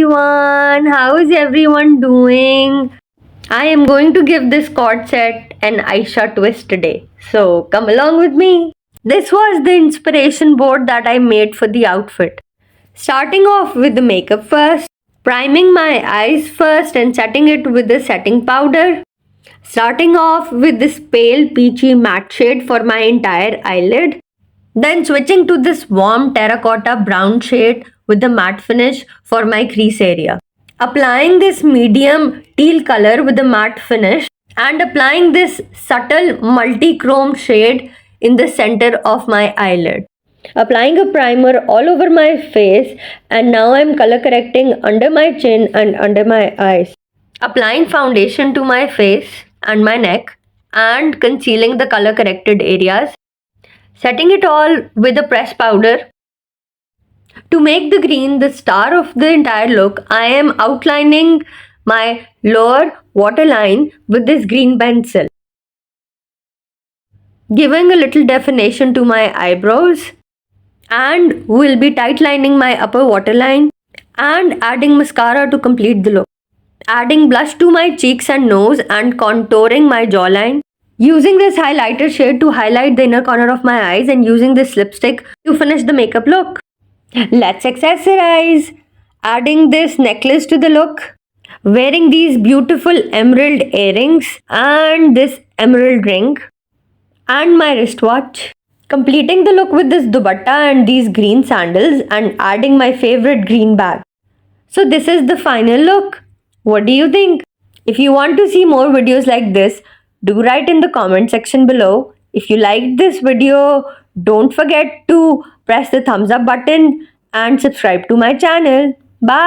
everyone, how is everyone doing? I am going to give this cord set an Ayesha twist today, so come along with me. This was the inspiration board that I made for the outfit. Starting off with the makeup first, priming my eyes first and setting it with the setting powder. Starting off with this pale peachy matte shade for my entire eyelid. Then switching to this warm terracotta brown shade with the matte finish for my crease area. Applying this medium teal color with the matte finish and applying this subtle multi-chrome shade in the center of my eyelid. Applying a primer all over my face and now I'm color correcting under my chin and under my eyes. Applying foundation to my face and my neck and concealing the color corrected areas. Setting it all with a pressed powder. To make the green the star of the entire look, I am outlining my lower waterline with this green pencil. Giving a little definition to my eyebrows and will be tightlining my upper waterline and adding mascara to complete the look. Adding blush to my cheeks and nose and contouring my jawline. Using this highlighter shade to highlight the inner corner of my eyes and using this lipstick to finish the makeup look. Let's accessorize. Adding this necklace to the look. Wearing these beautiful emerald earrings and this emerald ring. And my wristwatch. Completing the look with this dupatta and these green sandals and adding my favorite green bag. So this is the final look. What do you think? If you want to see more videos like this, do write in the comment section below. If you liked this video, don't forget to press the thumbs up button and subscribe to my channel. Bye.